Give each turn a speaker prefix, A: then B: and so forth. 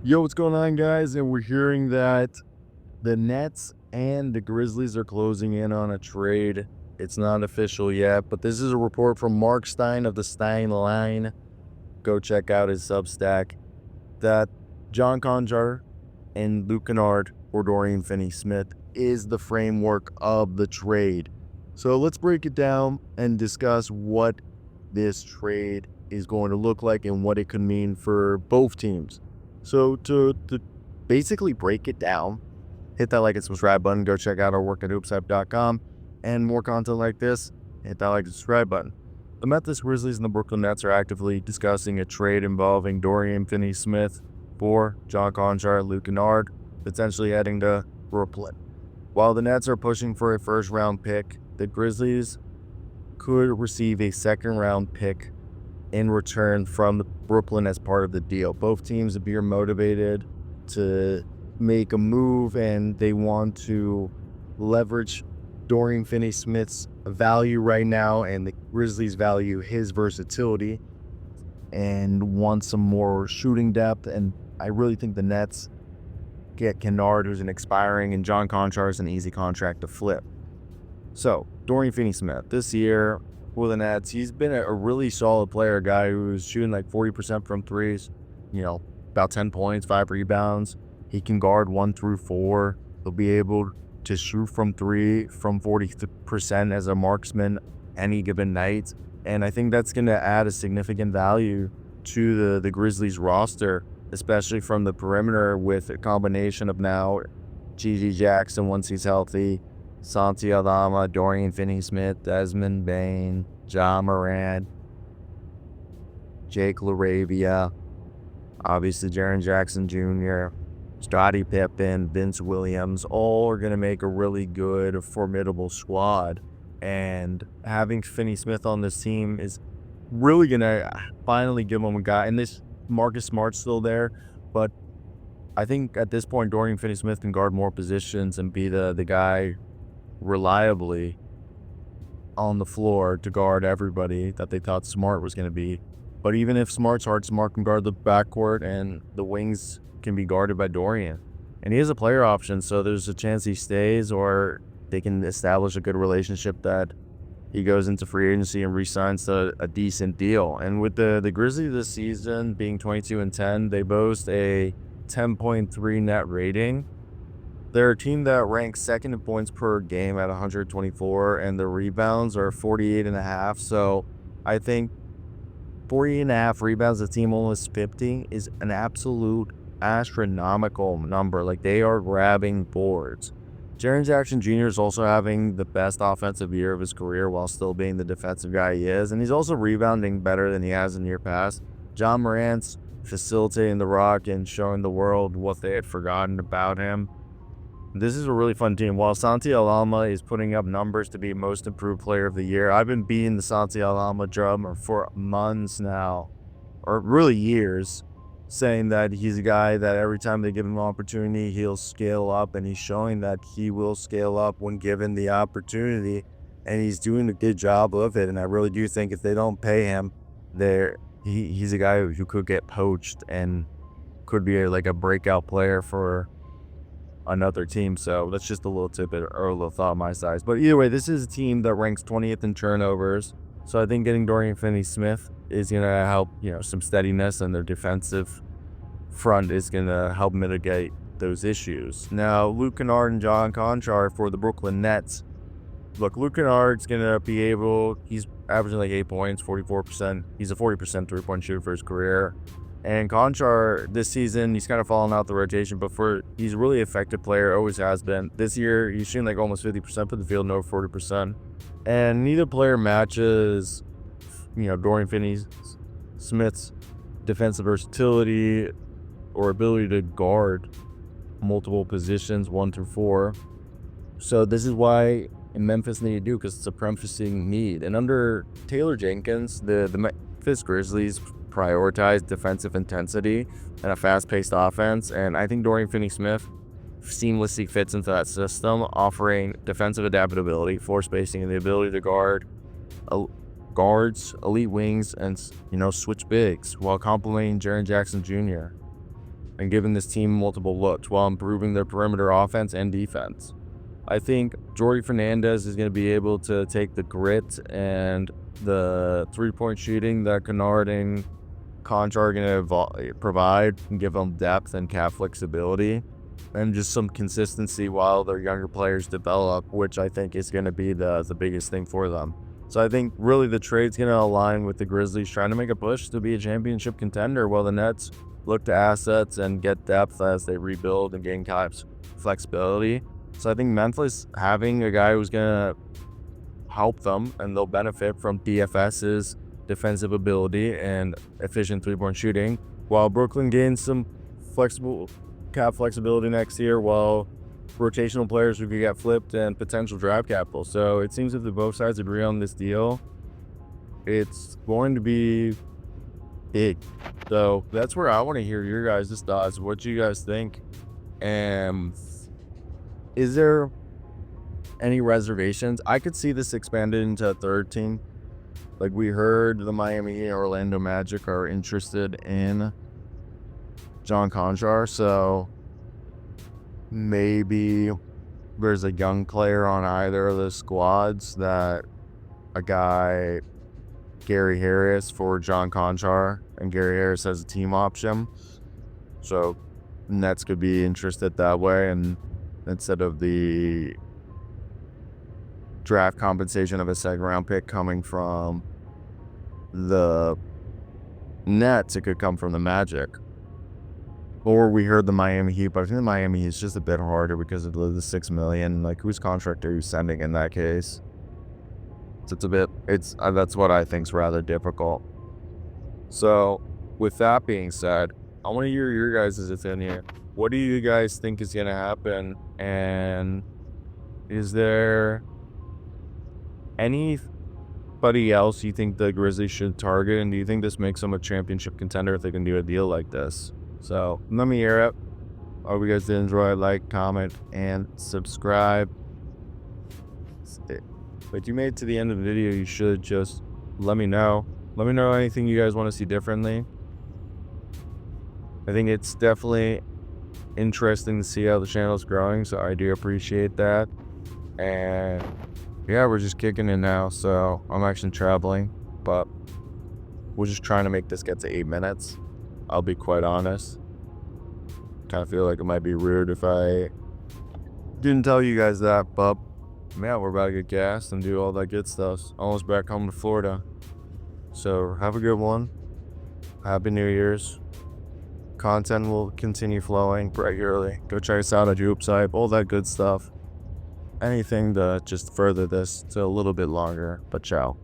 A: Yo, what's going on, guys? And we're hearing that the Nets and the Grizzlies are closing in on a trade. It's not official yet, but this is a report from Mark Stein of the Stein Line. Go check out his Substack. That John Konchar and Luke Kennard or Dorian Finney-Smith is the framework of the trade. So let's break it down and discuss what this trade is going to look like and what it could mean for both teams. So to basically break it down, hit that like and subscribe button. Go check out our work at hoopshype.com and more content like this. Hit that like and subscribe button. The Memphis Grizzlies and the Brooklyn Nets are actively discussing a trade involving Dorian Finney-Smith for John Konchar, Luke Kennard, potentially heading to Brooklyn. While the Nets are pushing for a first-round pick, the Grizzlies could receive a second-round pick in return from Brooklyn as part of the deal. Both teams appear motivated to make a move, and they want to leverage Dorian Finney-Smith's value right now, and the Grizzlies value his versatility and want some more shooting depth. And I really think the Nets get Kennard, who's an expiring, and John Konchar is an easy contract to flip. So Dorian Finney-Smith this year for the Nets, he's been a really solid player, a guy who's shooting like 40% from threes, about 10 points, 5 rebounds. He can guard 1 through 4. He'll be able to shoot from 3 from 40% as a marksman any given night. And I think that's going to add a significant value to the Grizzlies roster, especially from the perimeter, with a combination of now G.G. Jackson once he's healthy, Santi Aldama, Dorian Finney-Smith, Desmond Bane, Ja Morant, Jake LaRavia, obviously Jaren Jackson Jr., Scottie Pippen, Vince Williams, all are going to make a really good, formidable squad. And having Finney-Smith on this team is really going to finally give them a guy. And this Marcus Smart's still there, but I think at this point Dorian Finney-Smith can guard more positions and be the guy reliably on the floor to guard everybody that they thought Smart was going to be. But even if Smart's hard, Smart can guard the backcourt, and the wings can be guarded by Dorian. And he has a player option, so there's a chance he stays, or they can establish a good relationship that he goes into free agency and re-signs to a decent deal. And with the Grizzlies this season being 22-10, they boast a 10.3 net rating. They're a team that ranks second in points per game at 124, and the rebounds are 48.5. So I think 48.5 rebounds, a team almost 50, is an absolute astronomical number. Like, they are grabbing boards. Jaren Jackson Jr. is also having the best offensive year of his career while still being the defensive guy he is, and he's also rebounding better than he has in year past. Ja Morant's facilitating the rock and showing the world what they had forgotten about him. This is a really fun team. While Santi Aldama is putting up numbers to be most improved player of the year, I've been beating the Santi Aldama drum for months now, or really years, saying that he's a guy that every time they give him an opportunity, he'll scale up, and he's showing that he will scale up when given the opportunity, and he's doing a good job of it. And I really do think if they don't pay him, he's a guy who could get poached and could be a breakout player for another team. So that's just a little tidbit or a little thought on my side. But either way, this is a team that ranks 20th in turnovers. So I think getting Dorian Finney-Smith is going to help, some steadiness, and their defensive front is going to help mitigate those issues. Now, Luke Kennard and John Konchar for the Brooklyn Nets. Look, Luke Kennard's going to be he's averaging 8 points, 44%. He's a 40% three-point shooter for his career. And Konchar, this season, he's kind of fallen out the rotation, but he's a really effective player, always has been. This year, he's shooting almost 50% from the field, no 40%. And neither player matches, Dorian Finney-Smith's defensive versatility or ability to guard multiple positions, 1 through 4. So this is why Memphis needed to do, because it's a pressing need. And under Taylor Jenkins, the Memphis Grizzlies prioritize defensive intensity and a fast-paced offense, and I think Dorian Finney-Smith seamlessly fits into that system, offering defensive adaptability, floor spacing, and the ability to guard guards, elite wings, and switch bigs while complementing Jaren Jackson Jr. and giving this team multiple looks while improving their perimeter offense and defense. I think Jotdi Fernandez is going to be able to take the grit and the three-point shooting that Kennard and Konchar are going to provide and give them depth and cap flexibility and just some consistency while their younger players develop, which I think is going to be the biggest thing for them. So I think really the trade's going to align with the Grizzlies trying to make a push to be a championship contender, while the Nets look to assets and get depth as they rebuild and gain cap flexibility. So I think Memphis having a guy who's going to help them and they'll benefit from DFS's defensive ability and efficient three-point shooting, while Brooklyn gains some flexible cap flexibility next year, while rotational players who could get flipped and potential draft capital. So it seems if both sides agree on this deal, it's going to be big. So that's where I want to hear your guys' thoughts. What do you guys think? And is there any reservations? I could see this expanded into a third team. Like we heard the Miami and Orlando Magic are interested in John Konchar, so maybe there's a young player on either of the squads that a guy, Gary Harris for John Konchar, and Gary Harris has a team option. So Nets could be interested that way, and instead of the draft compensation of a second round pick coming from the Nets, it could come from the Magic. Or we heard the Miami Heat, but I think the Miami Heat is just a bit harder because of the $6 million. Like, whose contract are you sending in that case? So that's what I think is rather difficult. So with that being said, I want to hear your guys' opinion. What do you guys think is going to happen? And is there anybody else you think the Grizzlies should target? And do you think this makes them a championship contender if they can do a deal like this? So let me hear it. I hope you guys did enjoy. Like, comment, and subscribe. If you made it to the end of the video, you should just let me know. Let me know anything you guys want to see differently. I think it's definitely interesting to see how the channel's growing, so I do appreciate that. And yeah, we're just kicking it now, so I'm actually traveling, but we're just trying to make this get to 8 minutes. I'll be quite honest. Kind of feel like it might be rude if I didn't tell you guys that, but yeah, we're about to get gassed and do all that good stuff. Almost back home to Florida. So have a good one. Happy New Year's. Content will continue flowing regularly. Go check us out at Hype, all that good stuff. Anything to just further this to a little bit longer, but ciao.